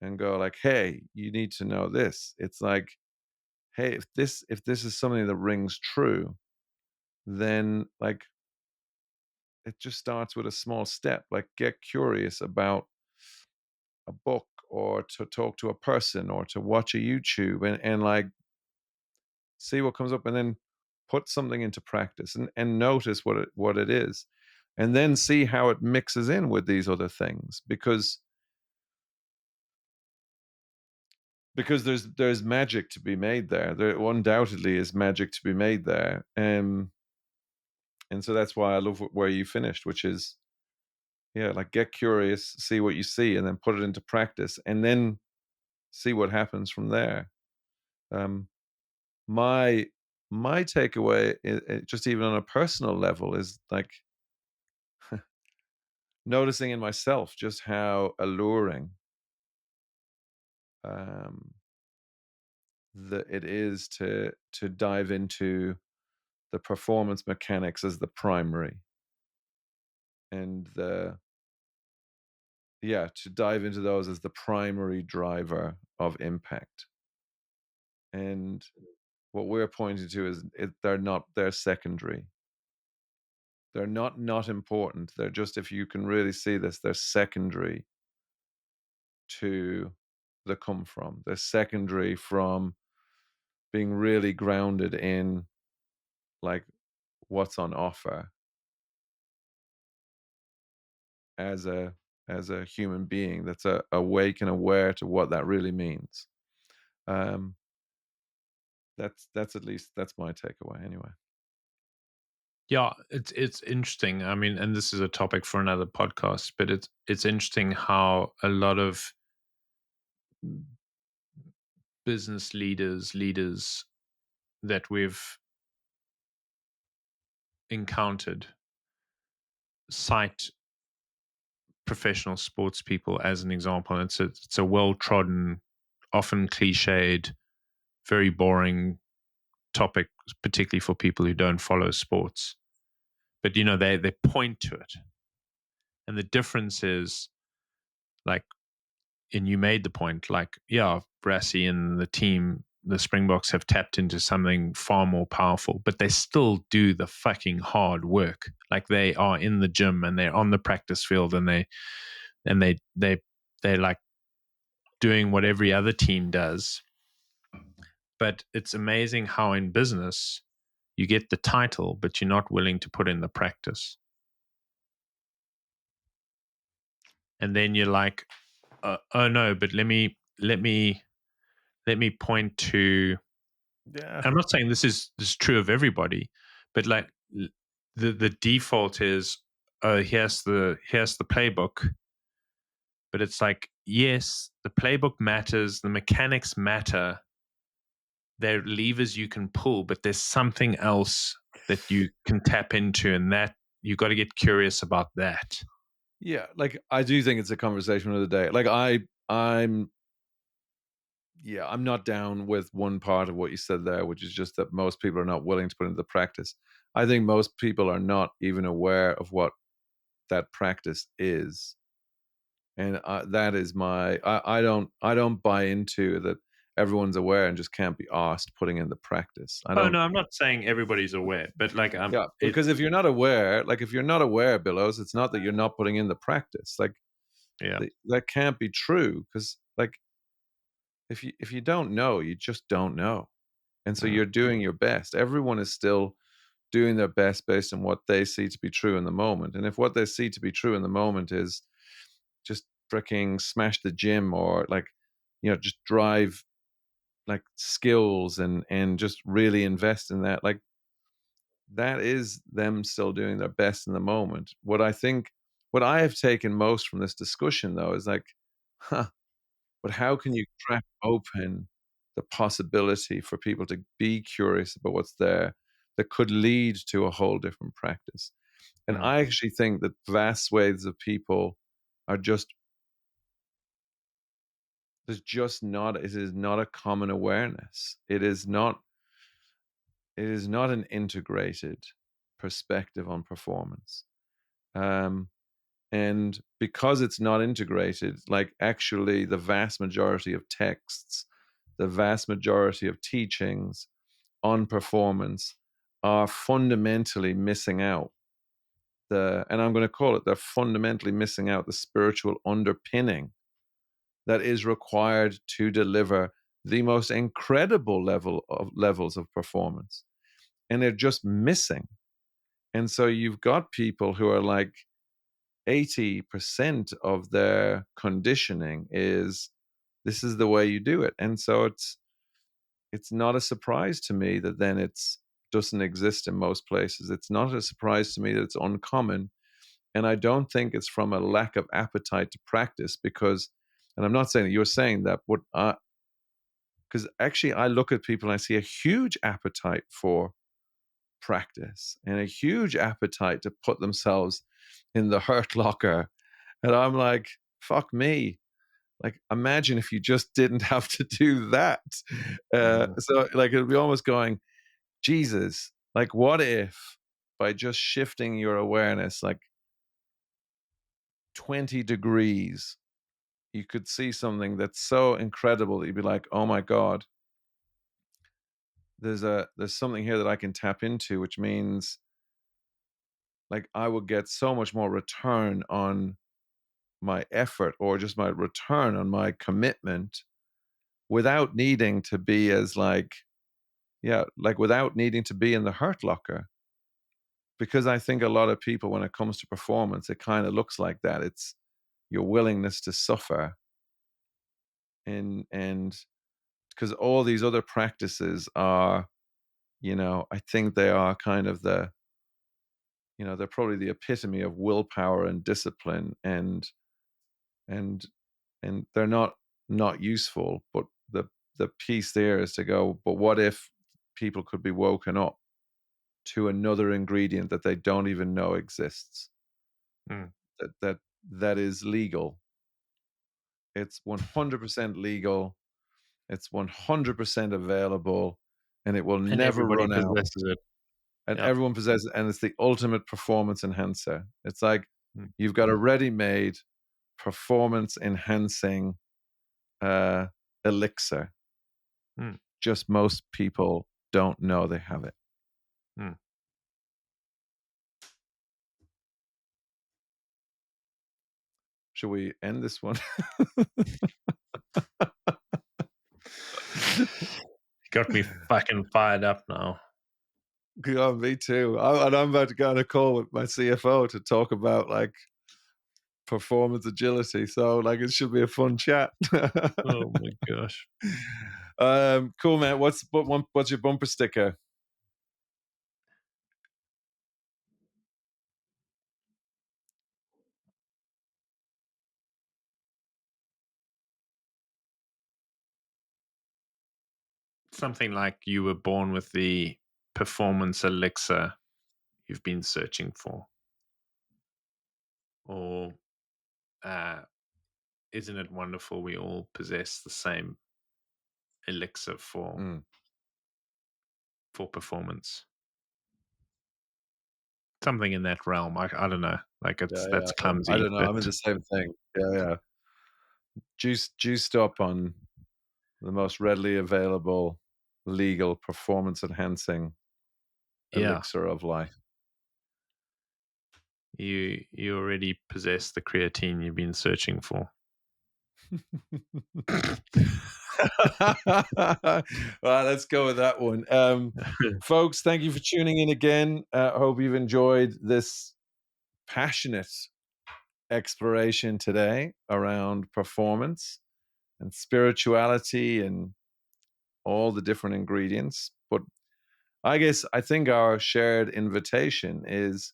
and go like, "Hey, you need to know this." It's like, "Hey, if this is something that rings true, then like it just starts with a small step. Like get curious about a book or to talk to a person or to watch a YouTube and like see what comes up and then put something into practice and notice what it is. And then see how it mixes in with these other things because there's magic to be made there. There undoubtedly is magic to be made there. And so that's why I love where you finished, which is yeah, like get curious, see what you see, and then put it into practice, and then see what happens from there. Um, my my takeaway, just even on a personal level, is like noticing in myself just how alluring um, that it is to dive into the performance mechanics as the primary, and the yeah, to dive into those as the primary driver of impact. And what we're pointing to is they're secondary. They're not important. They're just, if you can really see this, they're secondary to the come from. They're secondary from being really grounded in like what's on offer as a human being that's awake and aware to what that really means. Um, that's at least that's my takeaway anyway. Yeah, it's interesting. I mean, and this is a topic for another podcast, but it's interesting how a lot of business leaders that we've encountered cite professional sports people as an example. And it's a well trodden, often cliched, very boring topic, particularly for people who don't follow sports. But they point to it, and the difference is like, and you made the point, like, yeah, Brassy and the team, the Springboks have tapped into something far more powerful, but they still do the fucking hard work. Like they are in the gym and they're on the practice field and they're like doing what every other team does. But it's amazing how in business you get the title, but you're not willing to put in the practice. And then you're like, oh no, but let me point to. Yeah, I'm not saying this is true of everybody, but like the default is, here's the playbook. But it's like, yes, the playbook matters, the mechanics matter, they're levers you can pull, but there's something else that you can tap into, and that you got to get curious about that. Yeah, like I do think it's a conversation of the day. Like I'm yeah, I'm not down with one part of what you said there, which is just that most people are not willing to put into practice. I think most people are not even aware of what that practice is. And that is my I don't buy into that everyone's aware and just can't be asked putting in the practice. I Oh don't. no, I'm not saying everybody's aware, but like Yeah, it because if you're not aware, like if you're not aware, Bilos, it's not that you're not putting in the practice. Like yeah. that can't be true because like if you don't know, you just don't know. And so Mm, you're doing your best. Everyone is still doing their best based on what they see to be true in the moment. And if what they see to be true in the moment is just freaking smash the gym or like, just drive like skills and just really invest in that, like that is them still doing their best in the moment. What I have taken most from this discussion though is like, huh, but how can you crack open the possibility for people to be curious about what's there that could lead to a whole different practice? And mm, I actually think that vast swathes of people are just there's just not it is not a common awareness. It is not an integrated perspective on performance. Um, and because it's not integrated, like actually the vast majority of texts, the vast majority of teachings on performance are fundamentally missing out and I'm going to call it, they're fundamentally missing out the spiritual underpinning that is required to deliver the most incredible levels of performance. And they're just missing. And so you've got people who are like 80% of their conditioning is this is the way you do it. And so it's not a surprise to me that then it's doesn't exist in most places. It's not a surprise to me that it's uncommon. And I don't think it's from a lack of appetite to practice because, and I'm not saying that you're saying that, but because actually I look at people and I see a huge appetite for practice and a huge appetite to put themselves in the hurt locker. And I'm like, fuck me. Like, imagine if you just didn't have to do that. mm, So, like, it'll be almost going, Jesus, like, what if by just shifting your awareness, like 20 degrees, you could see something that's so incredible that you'd be like, oh my God, there's something here that I can tap into, which means like I would get so much more return on my effort or just my return on my commitment without needing to be as like, yeah, like without needing to be in the hurt locker. Because I think a lot of people, when it comes to performance, it kind of looks like that. It's your willingness to suffer and because all these other practices are, I think they are kind of they're probably the epitome of willpower and discipline and and they're not useful, but the piece there is to go, but what if people could be woken up to another ingredient that they don't even know exists, mm. that is legal. It's 100% legal, it's 100% available, and it will And never everybody run out, possesses it. and Yeah. everyone possesses it, and it's the ultimate performance enhancer. It's like Mm, you've got a ready-made performance enhancing uh elixir. mm, Just most people don't know they have it. mm. Should we end this one? Got me fucking fired up now. Yeah, me too. And I'm about to go on a call with my CFO to talk about like performance agility. So like it should be a fun chat. Oh my gosh. Cool, man. What's your bumper sticker? something like you were born with the performance elixir you've been searching for, or uh, isn't it wonderful we all possess the same elixir Mm. for performance? Something in that realm. I don't know. Like Yeah, that's yeah. I clumsy, don't know. I'm in but the same thing. Yeah, yeah. Juiced up on the most readily available legal performance enhancing yeah, elixir of life. you already possess the creatine you've been searching for. Well, let's go with that one. Folks, thank you for tuning in again. Hope you've enjoyed this passionate exploration today around performance and spirituality and all the different ingredients. But I think our shared invitation is,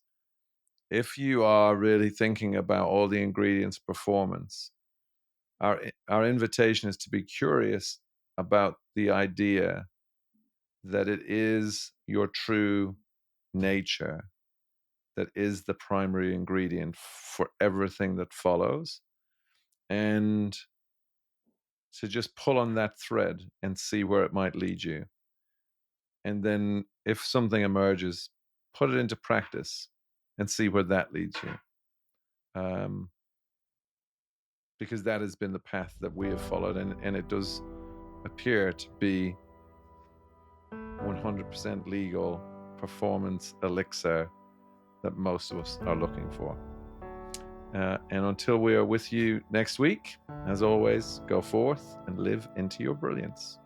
if you are really thinking about all the ingredients of performance, our invitation is to be curious about the idea that it is your true nature that is the primary ingredient for everything that follows, and to just pull on that thread and see where it might lead you. And then if something emerges, put it into practice and see where that leads you. Um, because that has been the path that we have followed, and it does appear to be 100% legal performance elixir that most of us are looking for. And until we are with you next week, as always, go forth and live into your brilliance.